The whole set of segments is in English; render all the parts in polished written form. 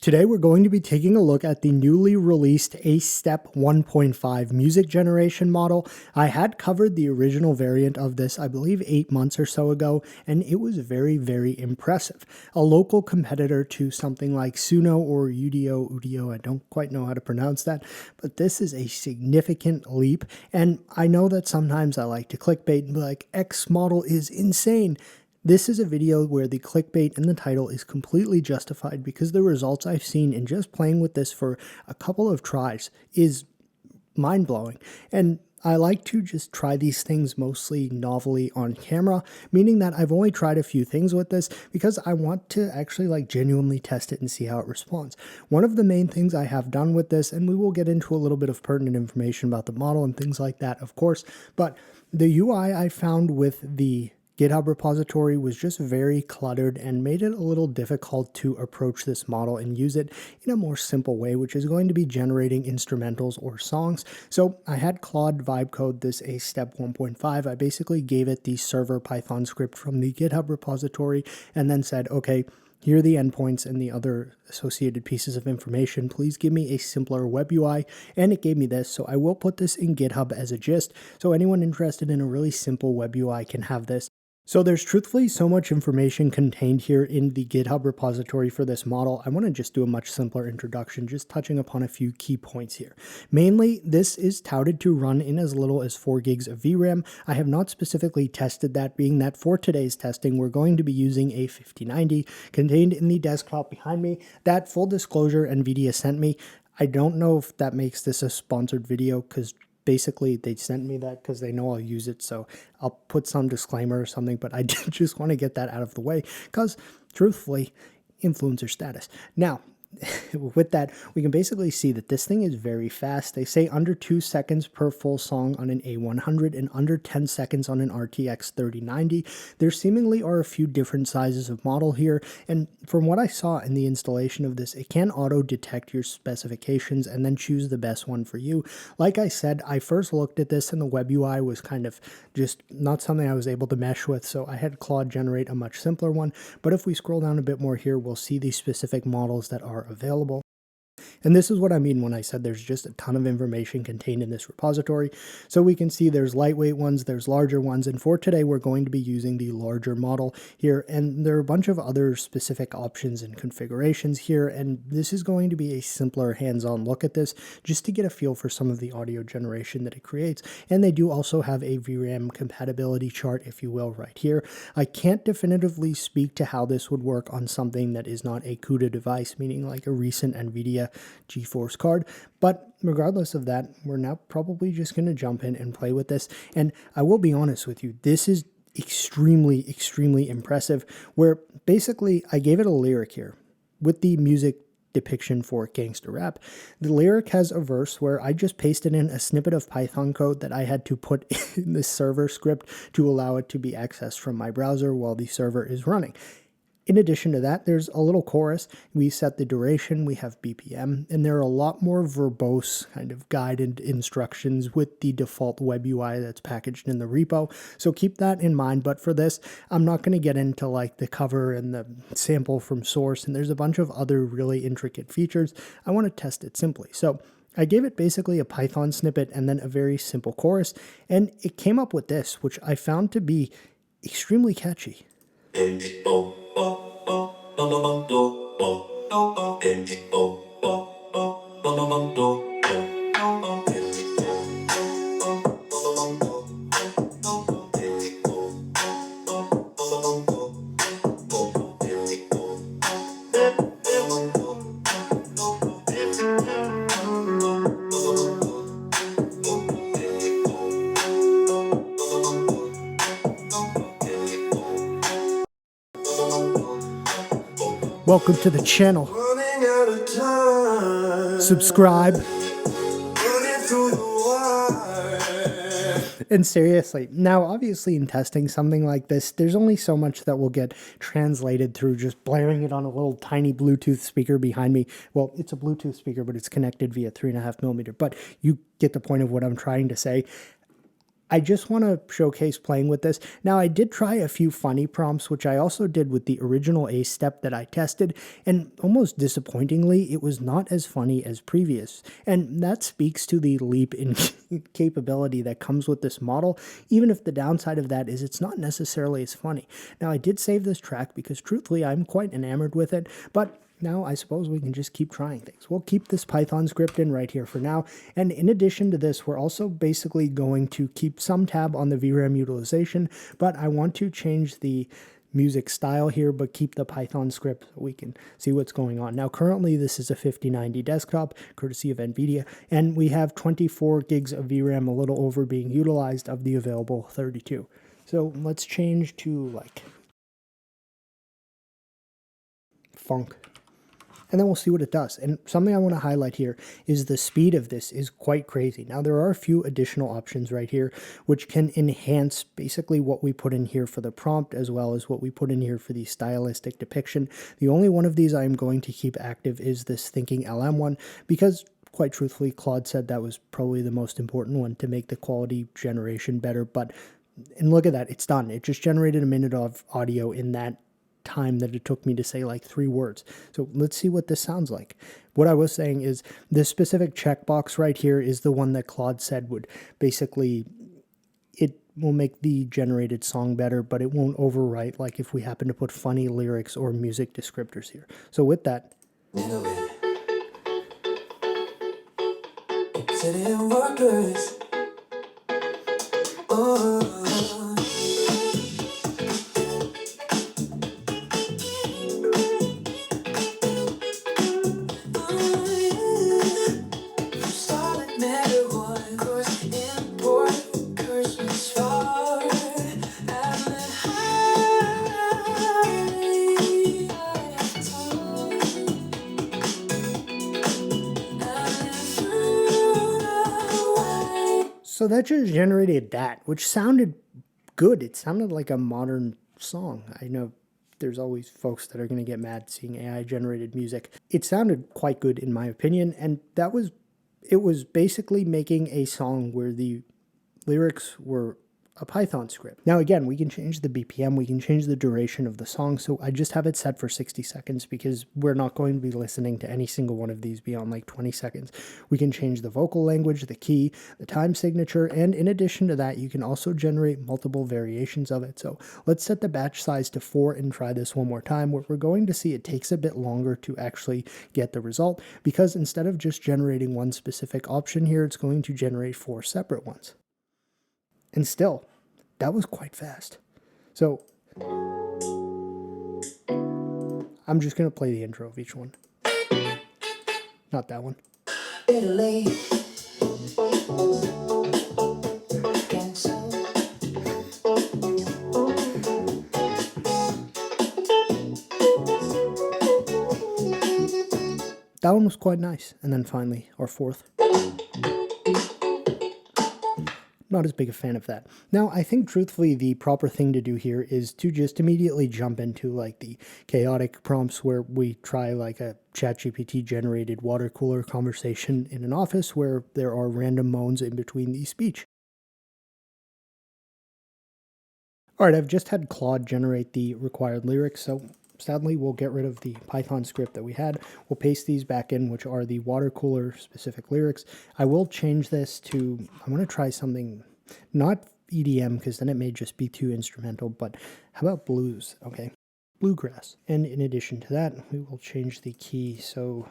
Today we're going to be taking a look at the newly released A-Step 1.5 music generation model. I had covered the original variant of this, I believe 8 months or so ago, and it was very, very impressive. A local competitor to something like Suno or Udio, I don't quite know how to pronounce that, but this is a significant leap, and I know that sometimes I like to clickbait and be like, X model is insane. This is a video where the clickbait in the title is completely justified because the results I've seen in just playing with this for a couple of tries is mind-blowing. And I like to just try these things mostly novelly on camera, meaning that I've only tried a few things with this because I want to actually genuinely test it and see how it responds. One of the main things I have done with this, and we will get into a little bit of pertinent information about the model and things like that, of course, but the UI I found with the GitHub repository was just very cluttered and made it a little difficult to approach this model and use it in a more simple way, which is going to be generating instrumentals or songs. So I had Claude vibe code this A-Step 1.5. I basically gave it the server Python script from the GitHub repository and then said, okay, here are the endpoints and the other associated pieces of information. Please give me a simpler WebUI, and it gave me this. So I will put this in GitHub as a gist, so anyone interested in a really simple WebUI can have this. So there's truthfully so much information contained here in the GitHub repository for this model. I want to just do a much simpler introduction, just touching upon a few key points here. Mainly, this is touted to run in as little as 4 gigs of VRAM. I have not specifically tested that, being that for today's testing, we're going to be using a 5090 contained in the desktop behind me. That, full disclosure, NVIDIA sent me. I don't know if that makes this a sponsored video because basically they sent me that because they know I'll use it, so I'll put some disclaimer or something, but I did just want to get that out of the way because, truthfully, influencer status. Now, with that, we can basically see that this thing is very fast. They say under 2 seconds per full song on an A100 and under 10 seconds on an RTX 3090. There seemingly are a few different sizes of model here, and from what I saw in the installation of this, it can auto-detect your specifications and then choose the best one for you. Like I said, I first looked at this and the WebUI was kind of just not something I was able to mesh with, so I had Claude generate a much simpler one, but if we scroll down a bit more here, we'll see the specific models that are available. And this is what I mean when I said there's just a ton of information contained in this repository. So we can see there's lightweight ones, there's larger ones, and for today we're going to be using the larger model here, and there are a bunch of other specific options and configurations here, and this is going to be a simpler hands-on look at this just to get a feel for some of the audio generation that it creates. And they do also have a VRAM compatibility chart, if you will, right here. I can't definitively speak to how this would work on something that is not a CUDA device, meaning like a recent NVIDIA GeForce card, but regardless of that, we're now probably just going to jump in and play with this. And I will be honest with you, this is extremely, extremely impressive, where basically I gave it a lyric here with the music depiction for gangster rap. The lyric has a verse where I just pasted in a snippet of Python code that I had to put in the server script to allow it to be accessed from my browser while the server is running. In addition to that, there's a little chorus. We set the duration, we have BPM, and there are a lot more verbose kind of guided instructions with the default WebUI that's packaged in the repo. So keep that in mind. But for this, I'm not going to get into like the cover and the sample from source, and there's a bunch of other really intricate features. I want to test it simply. So I gave it basically a Python snippet and then a very simple chorus, and it came up with this, which I found to be extremely catchy. Welcome to the channel. Subscribe. And seriously, now obviously in testing something like this, there's only so much that will get translated through just blaring it on a little tiny Bluetooth speaker behind me. Well, it's a Bluetooth speaker, but it's connected via 3.5mm. But you get the point of what I'm trying to say. I just want to showcase playing with this. Now, I did try a few funny prompts, which I also did with the original A step that I tested, and almost disappointingly, it was not as funny as previous. And that speaks to the leap in capability that comes with this model, even if the downside of that is it's not necessarily as funny. Now, I did save this track because truthfully, I'm quite enamored with it, but now I suppose we can just keep trying things. We'll keep this Python script in right here for now. And in addition to this, we're also basically going to keep some tab on the VRAM utilization, but I want to change the music style here, but keep the Python script so we can see what's going on. Now, currently this is a 5090 desktop, courtesy of NVIDIA, and we have 24 gigs of VRAM, a little over being utilized of the available 32. So let's change to like funk. And then we'll see what it does. And something I want to highlight here is the speed of this is quite crazy. Now, there are a few additional options right here, which can enhance basically what we put in here for the prompt, as well as what we put in here for the stylistic depiction. The only one of these I'm going to keep active is this Thinking LM one, because quite truthfully, Claude said that was probably the most important one to make the quality generation better. And look at that, it's done. It just generated a minute of audio in that time that it took me to say like 3 words. So let's see what this sounds like. What I was saying is this specific checkbox right here is the one that Claude said would basically, it will make the generated song better, but it won't overwrite like if we happen to put funny lyrics or music descriptors here. So with that, workers. So that just generated that, which sounded good. It sounded like a modern song. I know there's always folks that are going to get mad seeing AI generated music. It sounded quite good in my opinion, and it was basically making a song where the lyrics were a Python script. Now again, we can change the BPM, we can change the duration of the song, so I just have it set for 60 seconds because we're not going to be listening to any single one of these beyond like 20 seconds. We can change the vocal language, the key, the time signature, and in addition to that, you can also generate multiple variations of it. So let's set the batch size to 4 and try this one more time, where we're going to see it takes a bit longer to actually get the result, because instead of just generating one specific option here, it's going to generate 4 separate ones. And still, that was quite fast. So, I'm just going to play the intro of each one. Not that one. Italy. That one was quite nice. And then finally, our fourth. Not as big a fan of that. Now, I think truthfully the proper thing to do here is to just immediately jump into like the chaotic prompts where we try like a ChatGPT generated water cooler conversation in an office where there are random moans in between the speech. All right, I've just had Claude generate the required lyrics, so sadly we'll get rid of the Python script that we had. We'll paste these back in, which are the water cooler specific lyrics. I will change this to, I want to try something, not EDM, because then it may just be too instrumental, but how about blues? Okay, bluegrass. And in addition to that, we will change the key. So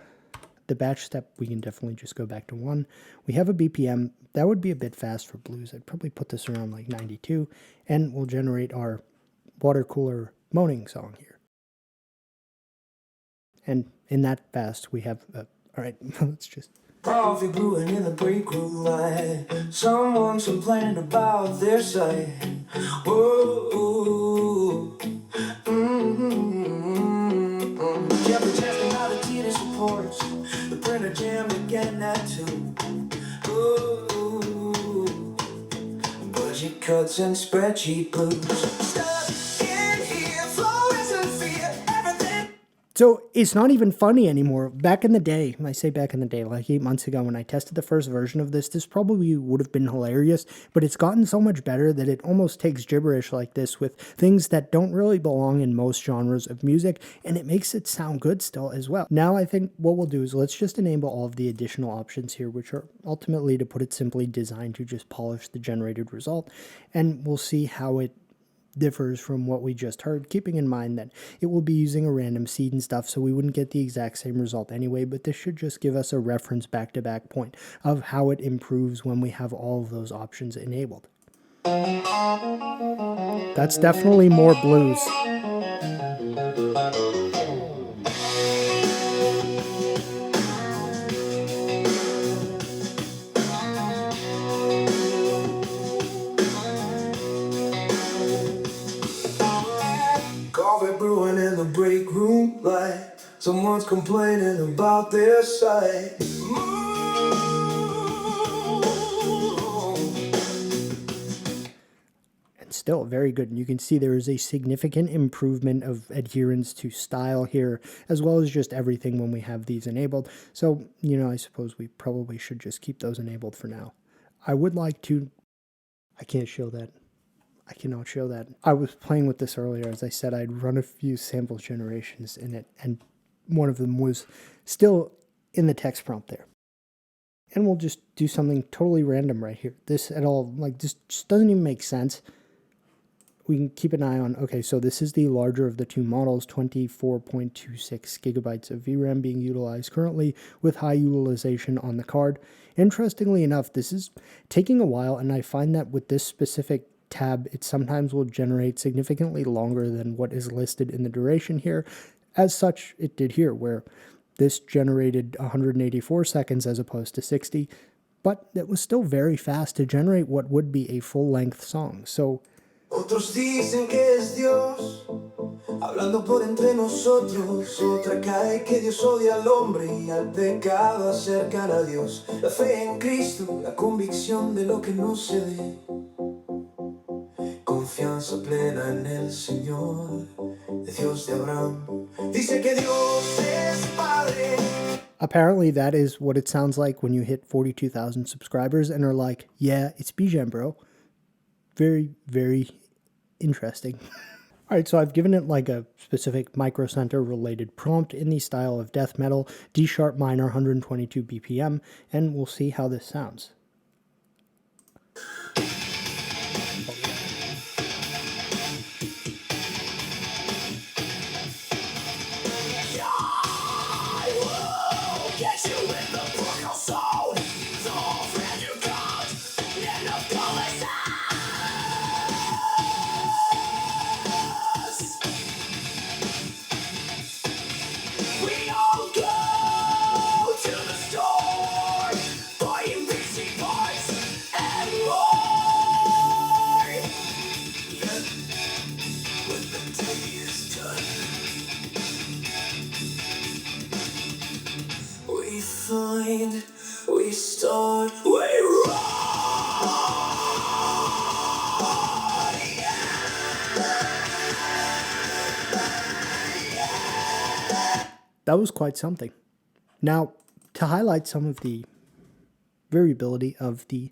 the batch step, we can definitely just go back to 1. We have a BPM. That would be a bit fast for blues. I'd probably put this around like 92, and we'll generate our water cooler moaning song here. And in that fast, we have, all right, let's just. Coffee brewing in the break room light. Someone's complaining about their sight. Whoa, yeah, we're testing out the TDIS reports. The printer jammed again at 2. Ooh, budget cuts and spreadsheet blues. So it's not even funny anymore. Back in the day, I say back in the day, like 8 months ago when I tested the first version of this probably would have been hilarious, but it's gotten so much better that it almost takes gibberish like this with things that don't really belong in most genres of music, and it makes it sound good still as well. Now I think what we'll do is let's just enable all of the additional options here, which are ultimately, to put it simply, designed to just polish the generated result, and we'll see how it differs from what we just heard, keeping in mind that it will be using a random seed and stuff, so we wouldn't get the exact same result anyway, but this should just give us a reference back-to-back point of how it improves when we have all of those options enabled. That's definitely more blues. Coffee brewing in the break room, like someone's complaining about their sight. And still very good. And you can see there is a significant improvement of adherence to style here, as well as just everything when we have these enabled. So, I suppose we probably should just keep those enabled for now. I would like to... I can't show that. I cannot show that. I was playing with this earlier. As I said, I'd run a few sample generations in it, and one of them was still in the text prompt there. And we'll just do something totally random right here. This at all, like, this just doesn't even make sense. We can keep an eye on, okay, so this is the larger of the two models, 24.26 gigabytes of VRAM being utilized currently with high utilization on the card. Interestingly enough, this is taking a while, and I find that with this specific tab, it sometimes will generate significantly longer than what is listed in the duration here. As such, it did here, where this generated 184 seconds as opposed to 60, but it was still very fast to generate what would be a full-length song. So Otros dicen que es Dios, hablando por entre nosotros. Otra cae que Dios odia al hombre y al pecado acercan a Dios. La fe en Cristo, la convicción de lo que no se ve. Confianza plena en el Señor, de Dios de Abraham. Dice que Dios es Padre. apparently that is what it sounds like when you hit 42,000 subscribers and are like, yeah, it's Bijan, bro. Very, very interesting. All right, so I've given it like a specific Micro Center related prompt in the style of death metal, D sharp minor, 122 BPM, and we'll see how this sounds. We start, we That was quite something. Now, to highlight some of the variability of the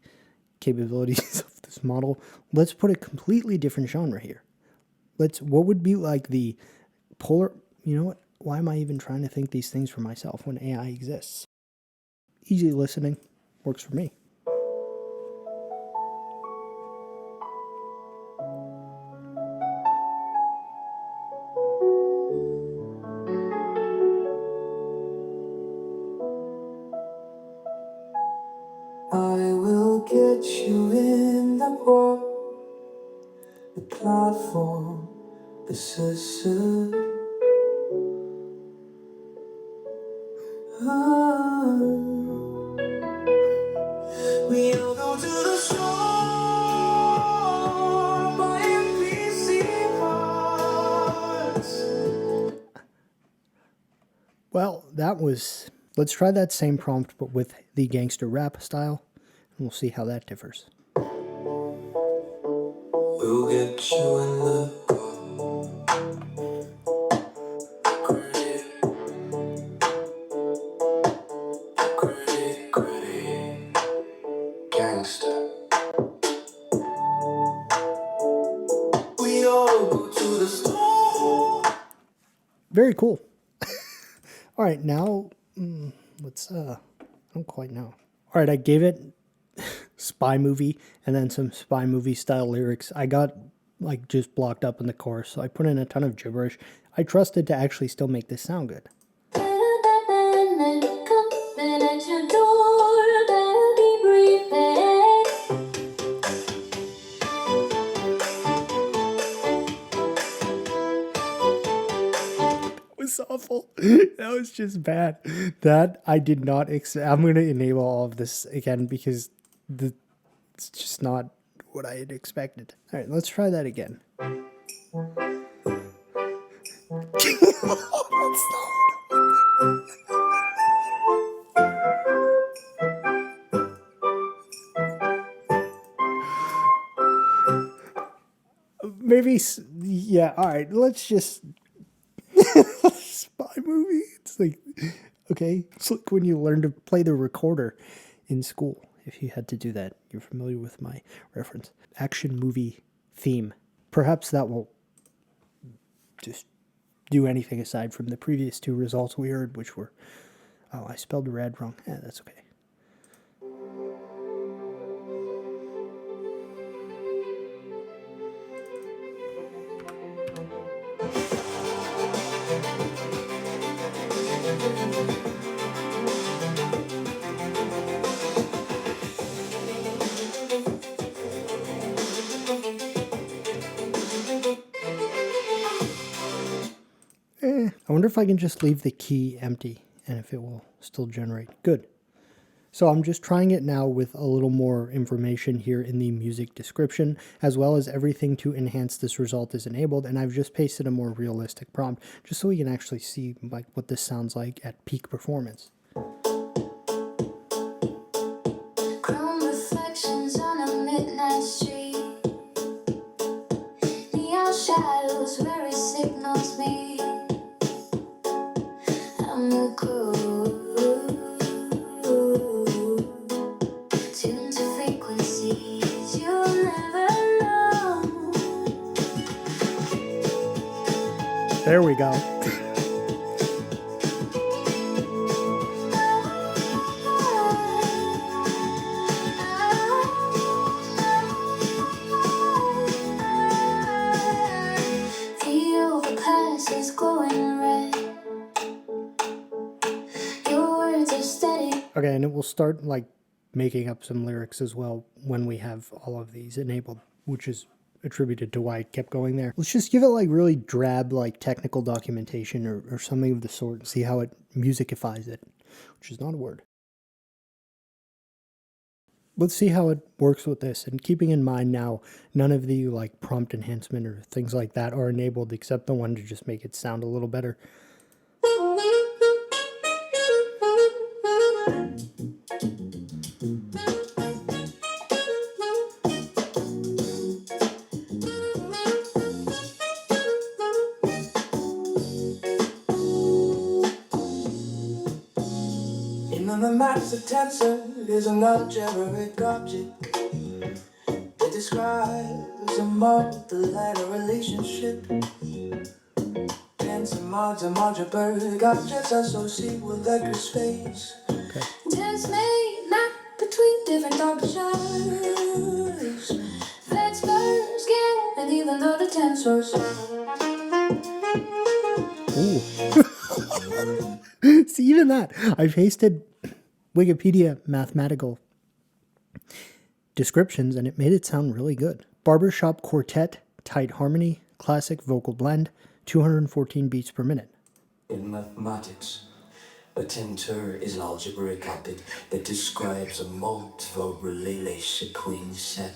capabilities of this model, let's put a completely different genre here. What would be like the polar, you know what? Why am I even trying to think these things for myself when AI exists? Easy listening works for me. I will get you in the boat, the platform, the system. We all go to the shore by NPC parts. Well, that was... Let's try that same prompt, but with the gangster rap style, and we'll see how that differs. We'll get you in the boat. gangster. We all go to the store. Very cool. All right, now let's I don't quite know. All right, I gave it spy movie and then some spy movie style lyrics. I got like just blocked up in the chorus, so I put in a ton of gibberish. I trusted to actually still make this sound good. Was awful. That was just bad. That I did not expect. I'm going to enable all of this again because it's just not what I had expected. All right, let's try that again. Maybe, yeah, all right, let's just spy movie. It's like, okay, it's like when you learn to play the recorder in school. If you had to do that, you're familiar with my reference. Action movie theme. Perhaps that will just do anything aside from the previous two results we heard, which were, oh, I spelled red wrong. Yeah, that's okay. I wonder if I can just leave the key empty and if it will still generate. Good. So I'm just trying it now with a little more information here in the music description, as well as everything to enhance this result is enabled. And I've just pasted a more realistic prompt just so we can actually see like what this sounds like at peak performance. Chrome reflections on a midnight street. Neon shadows where it signals me. I'm the crew. Tuned to frequencies you'll never know. There we go. The overpass is glowing red. Your words are steady. Okay, and it will start like making up some lyrics as well when we have all of these enabled, which is attributed to why it kept going there. Let's just give it like really drab like technical documentation or something of the sort and see how it musicifies it, which is not a word. Let's see how it works with this, and keeping in mind now none of the like prompt enhancement or things like that are enabled except the one to just make it sound a little better. In the maths, a tensor is an algebraic object. It describes a multilateral relationship. Tensor mods are algebraic objects associated with vector space. Okay. Tens may map between different objects. Vectors get, and even though the tensors. Ooh. See, even that. I pasted Wikipedia mathematical descriptions and it made it sound really good. Barbershop quartet, tight harmony, classic vocal blend, 214 beats per minute. In mathematics, a tensor is an algebraic object that describes a multiple relation between set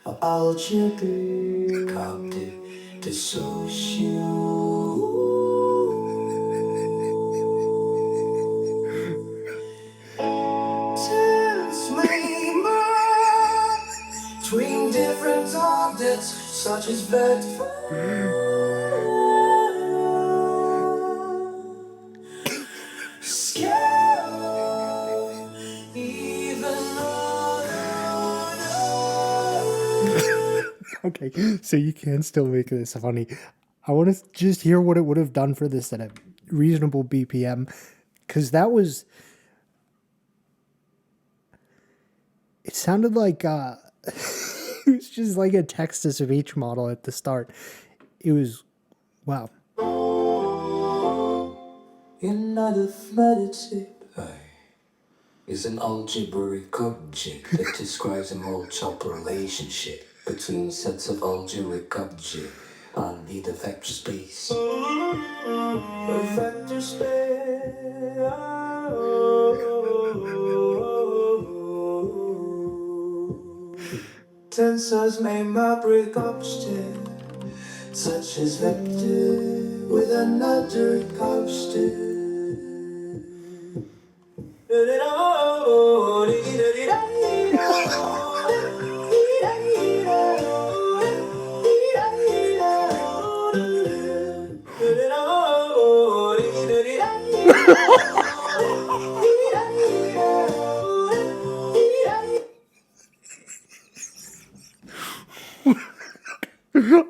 of algebraic object associated. Tens may map between different objects such as vectors. Scale, even though Okay, so you can still make this funny. I want to just hear what it would have done for this at a reasonable BPM, because that was... It sounded like... it was just like a text-to-speech model at the start. It was... Wow. In arithmetic, is an algebraic object that describes a multiple relationship between sets of algebraic objects on the vector space. A vector space. Tensors may break object, such as vector with another object.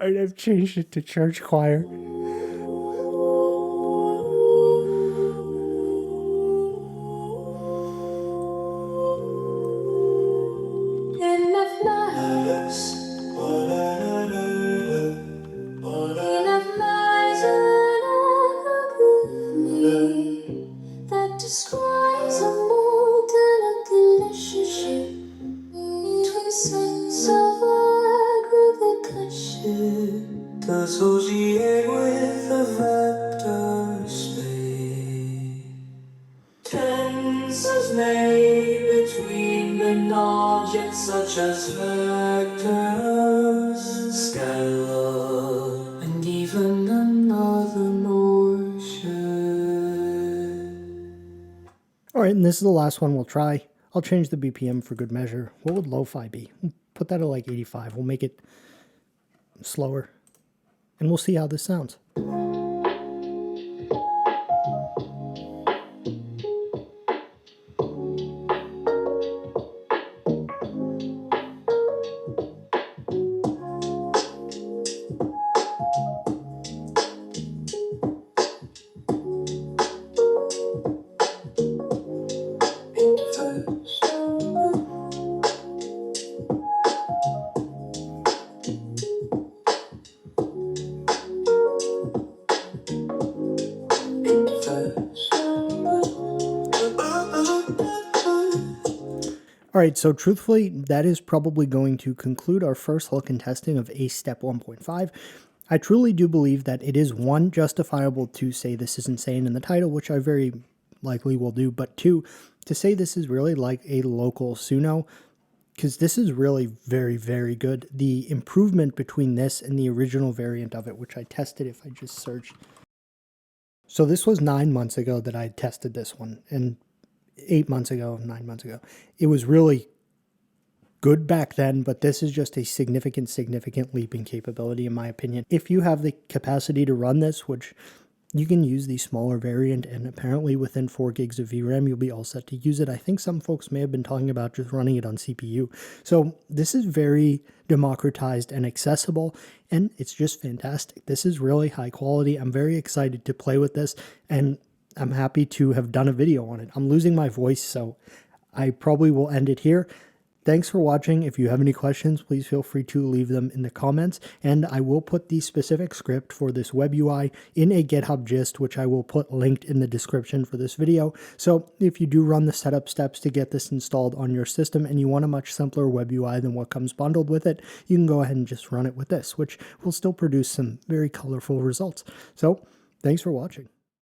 I've changed it to church choir. That describes a multi relationship between sets of aggregate associate with a vector space. Tensors made between an object such as vectors, scalar, and even another motion. Alright, and this is the last one we'll try. I'll change the BPM for good measure. What would lo-fi be? We'll put that at like 85. We'll make it slower. And we'll see how this sounds. Alright, so truthfully, that is probably going to conclude our first look and testing of Ace Step 1.5. I truly do believe that it is, one, justifiable to say this is insane in the title, which I very likely will do, but two, to say this is really like a local Suno, because this is really very, very good. The improvement between this and the original variant of it, which I tested if I just searched. So this was 9 months ago that I tested this one, and 8 months ago, 9 months ago. It was really good back then, but this is just a significant leap in capability in my opinion. If you have the capacity to run this, which you can use the smaller variant, and apparently within 4 gigs of VRAM, you'll be all set to use it. I think some folks may have been talking about just running it on CPU. So this is very democratized and accessible, and it's just fantastic. This is really high quality. I'm very excited to play with this, and I'm happy to have done a video on it. I'm losing my voice, so I probably will end it here. Thanks for watching. If you have any questions, please feel free to leave them in the comments, and I will put the specific script for this WebUI in a GitHub gist, which I will put linked in the description for this video. So if you do run the setup steps to get this installed on your system and you want a much simpler WebUI than what comes bundled with it, you can go ahead and just run it with this, which will still produce some very colorful results. So thanks for watching.